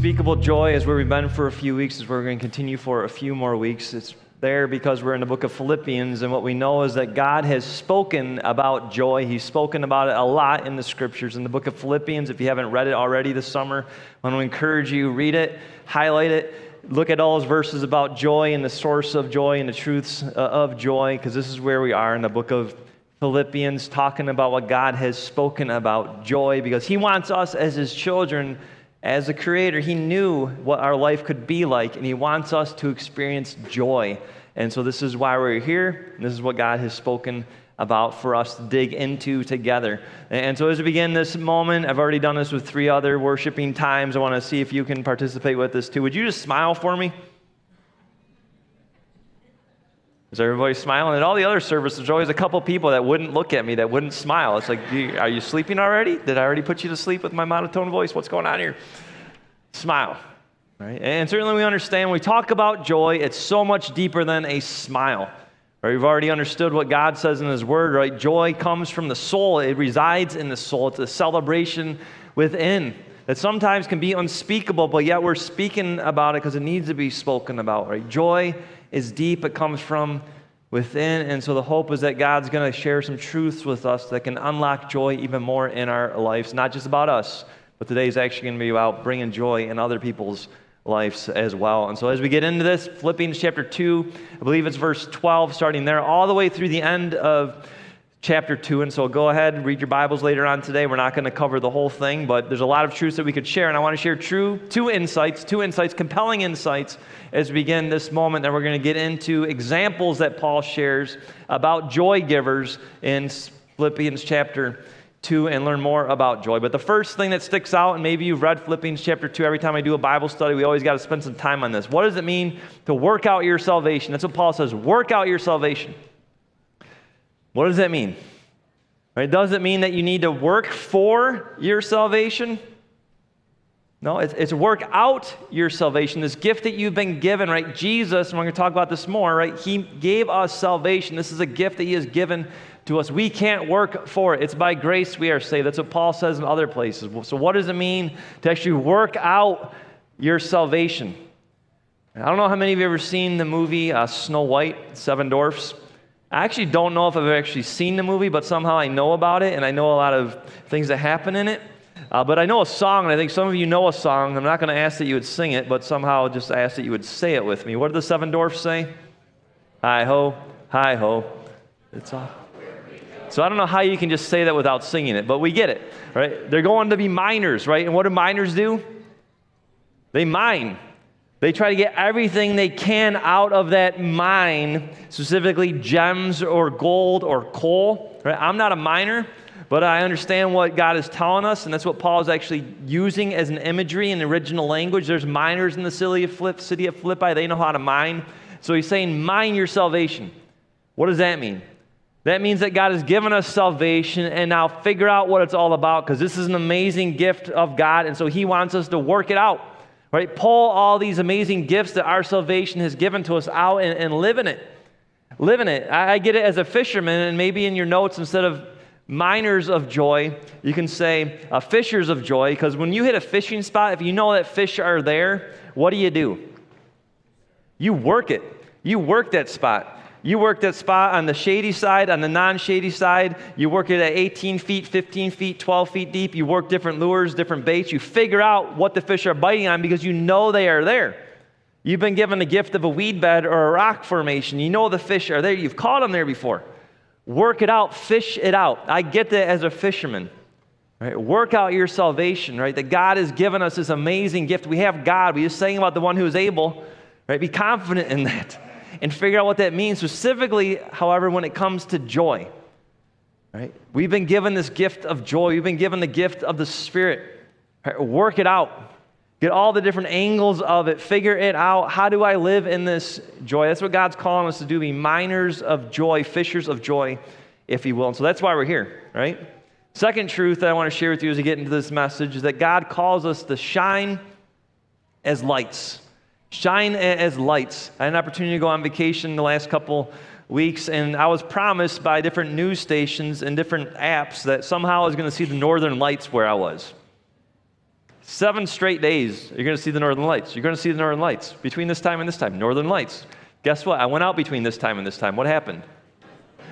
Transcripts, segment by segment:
Unspeakable joy is where we've been for a few weeks, is where we're going to continue for a few more weeks. It's there because we're in the book of Philippians, and what we know is that God has spoken about joy. He's spoken about it a lot in the scriptures. In the book of Philippians, if you haven't read it already this summer, I want to encourage you, read it, highlight it, look at all those verses about joy and the source of joy and the truths of joy, because this is where we are in the book of Philippians, talking about what God has spoken about joy, because He wants us as His children. As a creator, He knew what our life could be like, and He wants us to experience joy. And so this is why we're here, and this is what God has spoken about for us to dig into together. And so as we begin this moment, I've already done this with 3 other worshiping times. I want to see if you can participate with this too. Would you just smile for me? Is everybody smiling? At all the other services, there's always a couple people that wouldn't look at me, that wouldn't smile. It's like, are you sleeping already? Did I already put you to sleep with my monotone voice? What's going on here? Smile. Right? And certainly we understand when we talk about joy, it's so much deeper than a smile. Right? We've already understood what God says in His Word. Right? Joy comes from the soul. It resides in the soul. It's a celebration within that sometimes can be unspeakable, but yet we're speaking about it because it needs to be spoken about. Right? Joy is deep. It comes from within. And so the hope is that God's going to share some truths with us that can unlock joy even more in our lives. Not just about us, but today is actually going to be about bringing joy in other people's lives as well. And so as we get into this, Philippians chapter 2, I believe it's verse 12, starting there, all the way through the end of chapter 2. And so go ahead and read your Bibles later on today. We're not going to cover the whole thing, but there's a lot of truths that we could share. And I want to share two insights, compelling insights as we begin this moment. That we're going to get into examples that Paul shares about joy givers in Philippians chapter 2 and learn more about joy. But the first thing that sticks out, and maybe you've read Philippians chapter 2, every time I do a Bible study, we always got to spend some time on this. What does it mean to work out your salvation? That's what Paul says, work out your salvation. What does that mean? Right? Does it mean that you need to work for your salvation? No, it's work out your salvation, this gift that you've been given, right? Jesus, and we're going to talk about this more, right? He gave us salvation. This is a gift that He has given to us. We can't work for it. It's by grace we are saved. That's what Paul says in other places. So what does it mean to actually work out your salvation? I don't know how many of you have ever seen the movie Snow White, Seven Dwarfs. I actually don't know if I've actually seen the movie, but somehow I know about it, and I know a lot of things that happen in it. But I know a song, and I think some of you know a song. I'm not going to ask that you would sing it, but somehow just ask that you would say it with me. What do the Seven Dwarfs say? Hi-ho, hi-ho. It's off. So I don't know how you can just say that without singing it, but we get it, right? They're going to be miners, right? And what do miners do? They mine. They try to get everything they can out of that mine, specifically gems or gold or coal. Right? I'm not a miner, but I understand what God is telling us, and that's what Paul is actually using as an imagery in the original language. There's miners in the city of Philippi. They know how to mine. So he's saying, mine your salvation. What does that mean? That means that God has given us salvation, and now figure out what it's all about, because this is an amazing gift of God, and so He wants us to work it out. Right? Pull all these amazing gifts that our salvation has given to us out and live in it. Live in it. I get it as a fisherman, and maybe in your notes, instead of miners of joy, you can say fishers of joy, because when you hit a fishing spot, if you know that fish are there, what do? You work it. You work that spot. You work that spot on the shady side, on the non-shady side. You work it at 18 feet, 15 feet, 12 feet deep. You work different lures, different baits. You figure out what the fish are biting on because you know they are there. You've been given the gift of a weed bed or a rock formation. You know the fish are there. You've caught them there before. Work it out. Fish it out. I get that as a fisherman. Right? Work out your salvation, right? That God has given us this amazing gift. We have God. We just sang about the one who is able. Right? Be confident in that. And figure out what that means. Specifically, however, when it comes to joy. Right? We've been given this gift of joy. We've been given the gift of the Spirit. Right? Work it out. Get all the different angles of it. Figure it out. How do I live in this joy? That's what God's calling us to do. Be miners of joy, fishers of joy, if you will. And so that's why we're here, right? Second truth that I want to share with you as we get into this message is that God calls us to shine as lights. Shine as lights. I had an opportunity to go on vacation the last couple weeks, and I was promised by different news stations and different apps that somehow I was going to see the northern lights where I was. 7 straight days, you're going to see the northern lights. You're going to see the northern lights. Between this time and this time, northern lights. Guess what? I went out between this time and this time. What happened?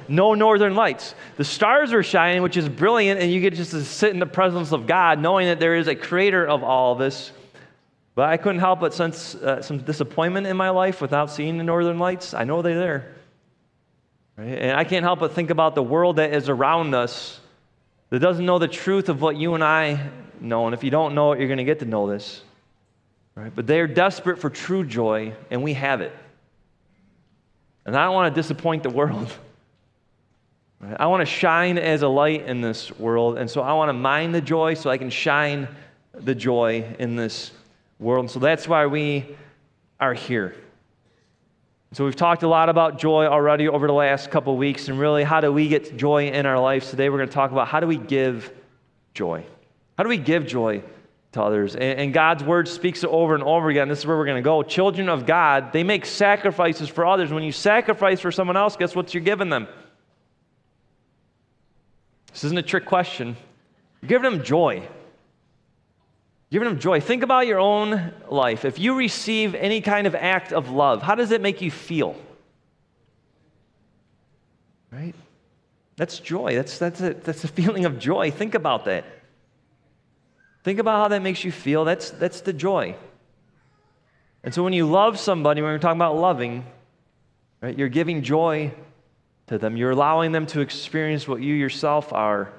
No northern lights. The stars are shining, which is brilliant, and you get just to sit in the presence of God, knowing that there is a creator of all this. But I couldn't help but sense some disappointment in my life without seeing the northern lights. I know they're there. Right? And I can't help but think about the world that is around us that doesn't know the truth of what you and I know. And if you don't know it, you're going to get to know this. Right? But they're desperate for true joy, and we have it. And I don't want to disappoint the world. Right? I want to shine as a light in this world, and so I want to mine the joy so I can shine the joy in this world. And so that's why we are here. So we've talked a lot about joy already over the last couple of weeks, and really, how do we get joy in our lives? Today we're going to talk about how do we give joy? How do we give joy to others? And God's word speaks it over and over again. This is where we're going to go. Children of God, they make sacrifices for others. When you sacrifice for someone else, guess what you're giving them? This isn't a trick question. You're giving them joy. Giving them joy. Think about your own life. If you receive any kind of act of love, how does it make you feel? Right? That's joy. That's a feeling of joy. Think about that. Think about how that makes you feel. That's the joy. And so when you love somebody, when we're talking about loving, right, you're giving joy to them. You're allowing them to experience what you yourself are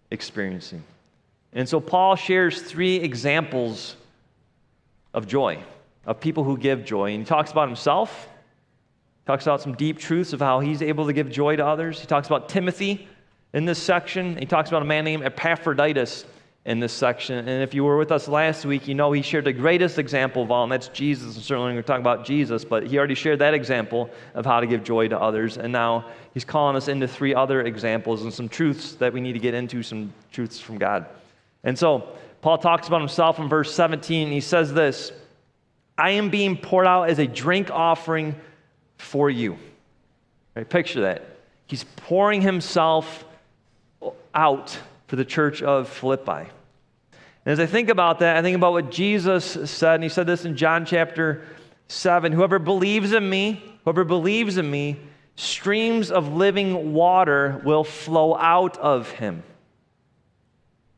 experiencing. And so Paul shares 3 examples of joy, of people who give joy. And he talks about himself, talks about some deep truths of how he's able to give joy to others. He talks about Timothy in this section. He talks about a man named Epaphroditus in this section. And if you were with us last week, you know he shared the greatest example of all, and that's Jesus. And certainly we're going to talk about Jesus, but he already shared that example of how to give joy to others. And now he's calling us into 3 other examples and some truths that we need to get into, some truths from God. And so Paul talks about himself in verse 17. He says this, I am being poured out as a drink offering for you. Right, picture that. He's pouring himself out for the church of Philippi. And as I think about that, I think about what Jesus said, and he said this in John chapter 7, whoever believes in me, streams of living water will flow out of him.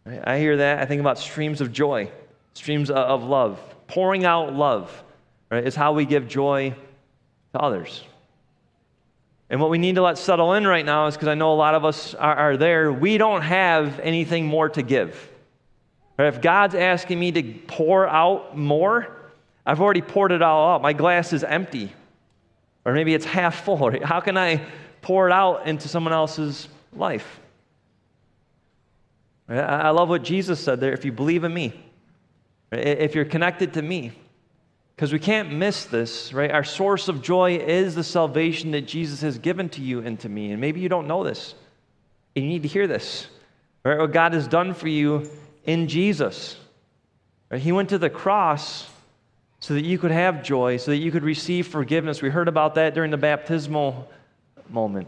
Right? I hear that. I think about streams of joy, streams of love. Pouring out love, right, is how we give joy to others. And what we need to let settle in right now is, because I know a lot of us are there, we don't have anything more to give. Right? If God's asking me to pour out more, I've already poured it all out. My glass is empty. Or maybe it's half full. Right? How can I pour it out into someone else's life? Right? I love what Jesus said there, if you believe in me, right? If you're connected to me. Because we can't miss this, right? Our source of joy is the salvation that Jesus has given to you and to me. And maybe you don't know this. And you need to hear this. Right? What God has done for you in Jesus. Right? He went to the cross so that you could have joy, so that you could receive forgiveness. We heard about that during the baptismal moment.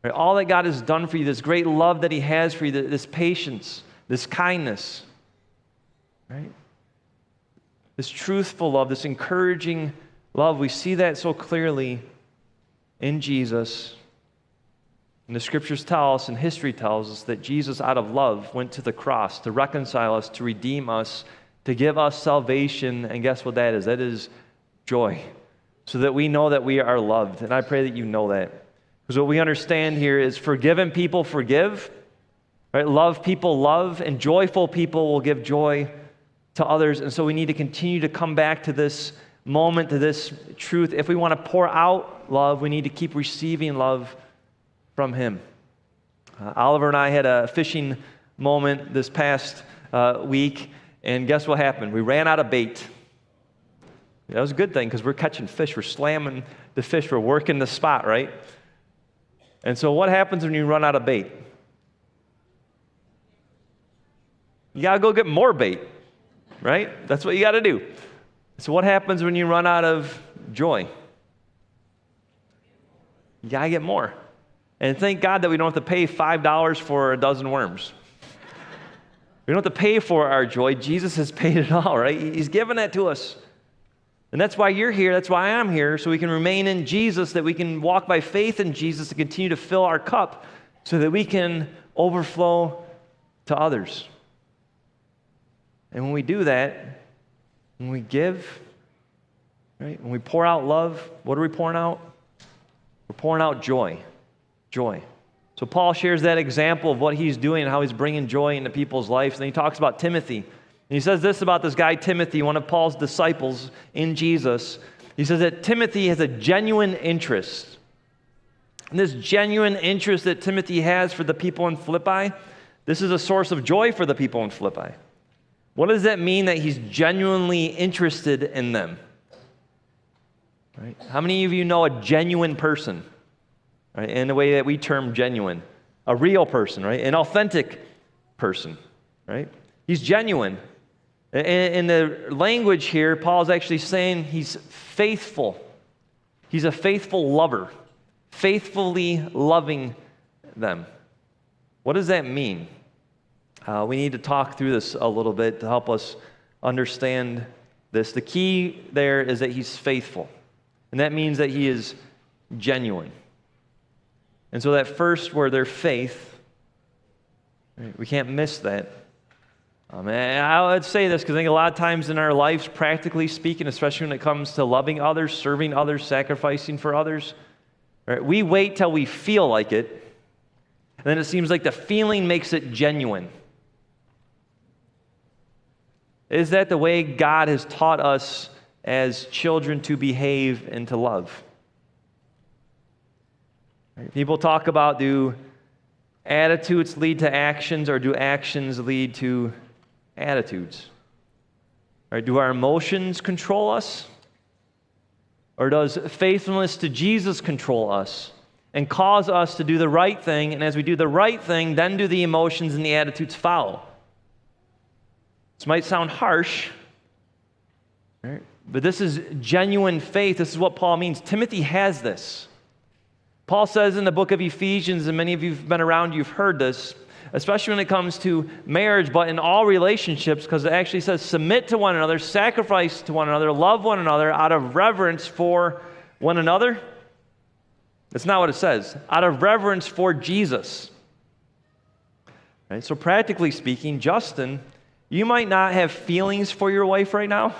Right? All that God has done for you, this great love that he has for you, this patience, this kindness, right? This truthful love, this encouraging love, we see that so clearly in Jesus. And the scriptures tell us, and history tells us, that Jesus, out of love, went to the cross to reconcile us, to redeem us, to give us salvation. And guess what that is? That is joy. So that we know that we are loved. And I pray that you know that. Because what we understand here is forgiven people forgive, right? Love people love, and joyful people will give joy to others. And so we need to continue to come back to this moment, to this truth. If we want to pour out love, we need to keep receiving love from him. Oliver and I had a fishing moment this past week, and guess what happened? We ran out of bait. That was a good thing, because we're catching fish. We're slamming the fish. We're working the spot, right? And so what happens when you run out of bait? You got to go get more bait. Right? That's what you got to do. So what happens when you run out of joy? You got to get more. And thank God that we don't have to pay $5 for a dozen worms. We don't have to pay for our joy. Jesus has paid it all, right? He's given that to us. And that's why you're here. That's why I'm here, so we can remain in Jesus, that we can walk by faith in Jesus and continue to fill our cup so that we can overflow to others. And when we do that, when we give, right? When we pour out love, what are we pouring out? We're pouring out joy. Joy. So Paul shares that example of what he's doing and how he's bringing joy into people's lives. And he talks about Timothy. And he says this about this guy Timothy, one of Paul's disciples in Jesus. He says that Timothy has a genuine interest. And this genuine interest that Timothy has for the people in Philippi, this is a source of joy for the people in Philippi. What does that mean that he's genuinely interested in them? Right? How many of you know a genuine person? Right? In the way that we term genuine. A real person, right? An authentic person, right? He's genuine. In the language here, Paul's actually saying he's faithful. He's a faithful lover, faithfully loving them. What does that mean? We need to talk through this a little bit to help us understand this. The key there is that he's faithful, and that means that he is genuine. And so that first word, their faith, right, we can't miss that. And I would say this because I think a lot of times in our lives, practically speaking, especially when it comes to loving others, serving others, sacrificing for others, right, we wait till we feel like it, and then it seems like the feeling makes it genuine. Is that the way God has taught us as children to behave and to love? Right? People talk about, do attitudes lead to actions, or do actions lead to attitudes? Right? Do our emotions control us? Or does faithfulness to Jesus control us and cause us to do the right thing? And as we do the right thing, then do the emotions and the attitudes follow? This might sound harsh, right? But this is genuine faith. This is what Paul means. Timothy has this. Paul says in the book of Ephesians, and many of you have been around, you've heard this, especially when it comes to marriage, but in all relationships, because it actually says submit to one another, sacrifice to one another, love one another out of reverence for one another. That's not what it says. Out of reverence for Jesus. Right? So practically speaking, Justin, you might not have feelings for your wife right now,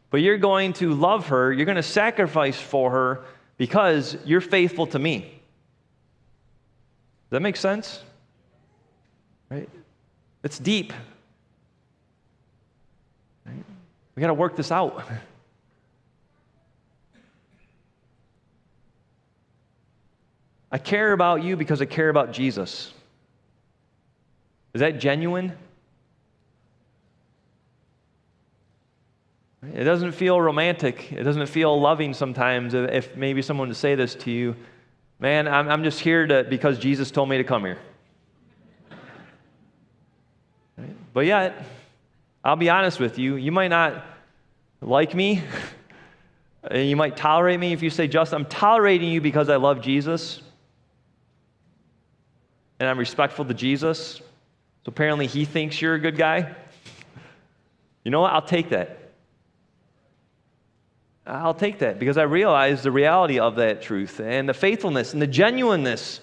but you're going to love her, you're going to sacrifice for her because you're faithful to me. Does that make sense? Right? It's deep. Right? We got to work this out. I care about you because I care about Jesus. Is that genuine? It doesn't feel romantic. It doesn't feel loving sometimes if maybe someone would say this to you, man, I'm just here because Jesus told me to come here. Right? But yet, I'll be honest with you, you might not like me, and you might tolerate me if you say, Justin, I'm tolerating you because I love Jesus, and I'm respectful to Jesus. So apparently he thinks you're a good guy. You know what? I'll take that. I'll take that because I realize the reality of that truth and the faithfulness and the genuineness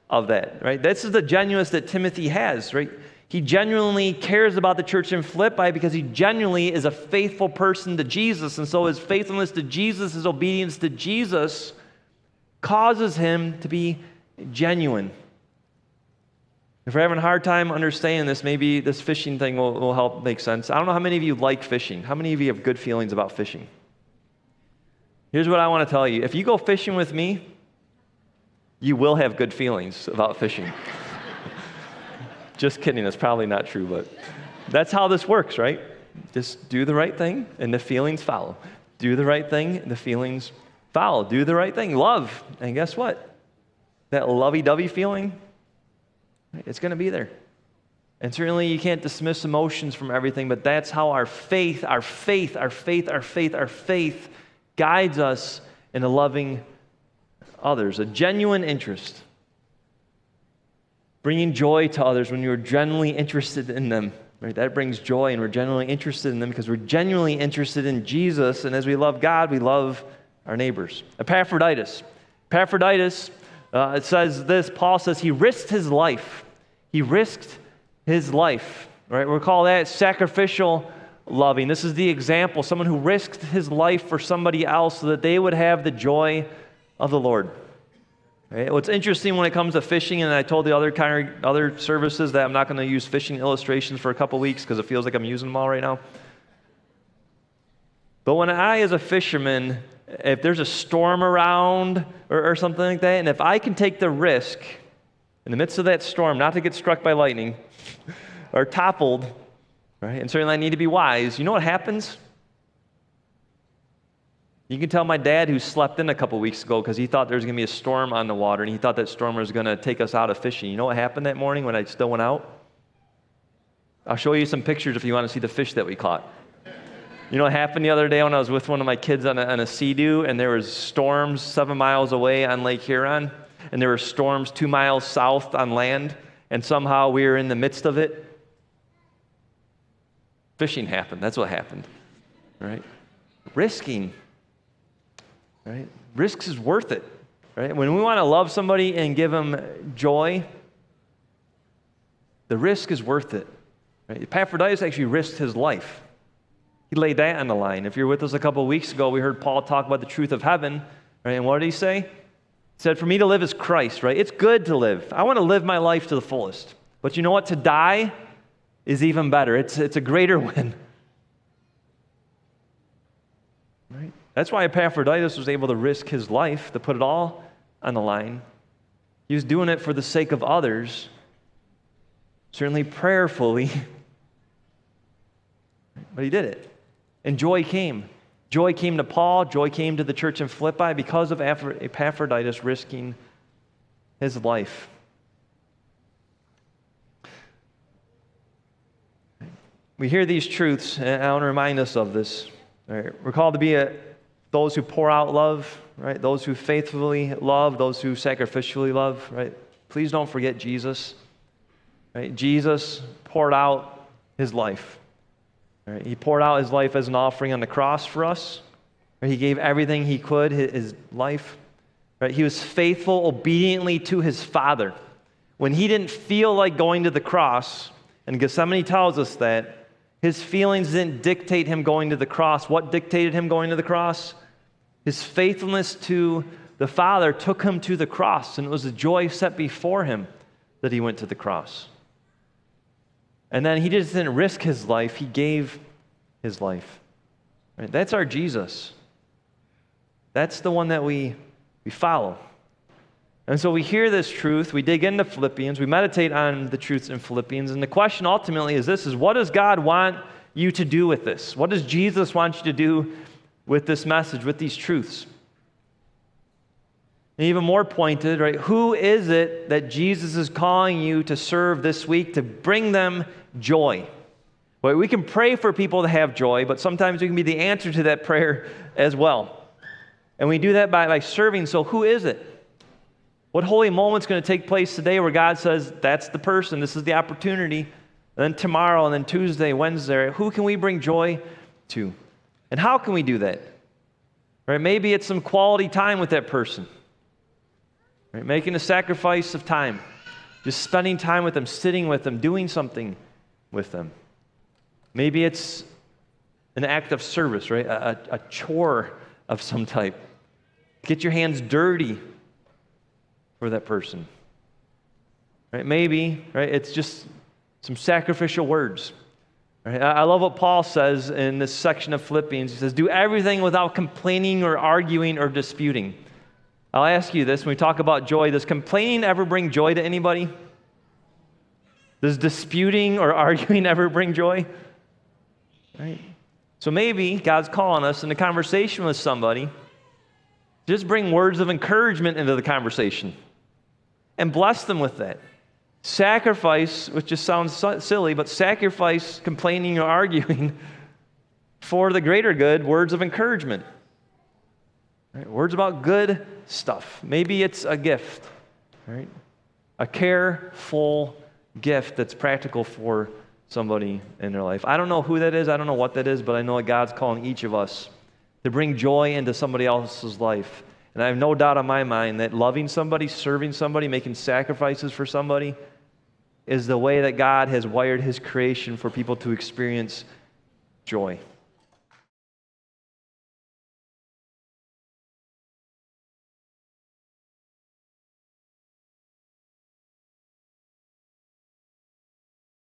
of that, right? This is the genuineness that Timothy has, right? He genuinely cares about the church in Philippi because he genuinely is a faithful person to Jesus. And so his faithfulness to Jesus, his obedience to Jesus causes him to be genuine. If we're having a hard time understanding this, maybe this fishing thing will help make sense. I don't know how many of you like fishing. How many of you have good feelings about fishing? Here's what I want to tell you. If you go fishing with me, you will have good feelings about fishing. Just kidding. That's probably not true, but that's how this works, right? Just do the right thing, and the feelings follow. Do the right thing, and the feelings follow. Do the right thing. Love. And guess what? That lovey-dovey feeling, it's going to be there. And certainly you can't dismiss emotions from everything, but that's how our faith guides us into loving others. A genuine interest. bringing joy to others when you're genuinely interested in them. Right? That brings joy, and we're genuinely interested in them because we're genuinely interested in Jesus, and as we love God, we love our neighbors. Epaphroditus. It says this, Paul says he risked his life. He risked his life. Right? We'll call that sacrificial loving. This is the example, someone who risked his life for somebody else so that they would have the joy of the Lord. Right? What's interesting when it comes to fishing, and I told the other services that I'm not going to use fishing illustrations for a couple weeks because it feels like I'm using them all right now. But when I, as a fisherman, if there's a storm around or something like that, and if I can take the risk in the midst of that storm not to get struck by lightning or toppled, right? And certainly I need to be wise. You know what happens? You can tell my dad, who slept in a couple weeks ago because he thought there was going to be a storm on the water, and he thought that storm was going to take us out of fishing. You know what happened that morning when I still went out? I'll show you some pictures if you want to see the fish that we caught. You know what happened the other day when I was with one of my kids on a sea-doo, and there was storms 7 miles away on Lake Huron, and there were storms 2 miles south on land, and somehow we were in the midst of it. Fishing happened. That's what happened, right? Risking. Right? Risks is worth it. Right? When we want to love somebody and give them joy, the risk is worth it. Right? Epaphroditus actually risked his life. He laid that on the line. If you're with us a couple of weeks ago, we heard Paul talk about the truth of heaven. Right? And what did he say? He said, for me to live is Christ. Right? It's good to live. I want to live my life to the fullest. But you know what? To die is even better. It's a greater win. Right? That's why Epaphroditus was able to risk his life, to put it all on the line. He was doing it for the sake of others, certainly prayerfully, but he did it. And joy came. Joy came to Paul, joy came to the church in Philippi because of Epaphroditus risking his life. We hear these truths, and I want to remind us of this. Right? We're called to be those who pour out love, right? Those who faithfully love, those who sacrificially love, right? Please don't forget Jesus. Right? Jesus poured out his life. Right? He poured out his life as an offering on the cross for us. Right? He gave everything he could, his life. Right? He was faithful obediently to his Father. When he didn't feel like going to the cross, and Gethsemane tells us that, his feelings didn't dictate him going to the cross. What dictated him going to the cross? His faithfulness to the Father took him to the cross, and it was the joy set before him that he went to the cross. And then he just didn't risk his life, he gave his life. Right? That's our Jesus. That's the one that we follow. And so we hear this truth, we dig into Philippians, we meditate on the truths in Philippians, and the question ultimately is this, is what does God want you to do with this? What does Jesus want you to do with this message, with these truths? And even more pointed, right, who is it that Jesus is calling you to serve this week to bring them joy? Well, we can pray for people to have joy, but sometimes we can be the answer to that prayer as well. And we do that by serving, so who is it? What holy moment's going to take place today where God says, that's the person, this is the opportunity, and then tomorrow, and then Tuesday, Wednesday, who can we bring joy to? And how can we do that? Right? Maybe it's some quality time with that person. Right? Making a sacrifice of time. Just spending time with them, sitting with them, doing something with them. Maybe it's an act of service, right? A chore of some type. Get your hands dirty for that person. Right? Maybe, right, it's just some sacrificial words. Right? I love what Paul says in this section of Philippians. He says, do everything without complaining or arguing or disputing. I'll ask you this, when we talk about joy, does complaining ever bring joy to anybody? Does disputing or arguing ever bring joy? Right? So maybe God's calling us in a conversation with somebody, just bring words of encouragement into the conversation and bless them with that. Sacrifice, which just sounds silly, but sacrifice complaining or arguing for the greater good, words of encouragement. Right? Words about good stuff. Maybe it's a gift. Right? A careful gift that's practical for somebody in their life. I don't know who that is. I don't know what that is, but I know that God's calling each of us to bring joy into somebody else's life. And I have no doubt in my mind that loving somebody, serving somebody, making sacrifices for somebody is the way that God has wired his creation for people to experience joy.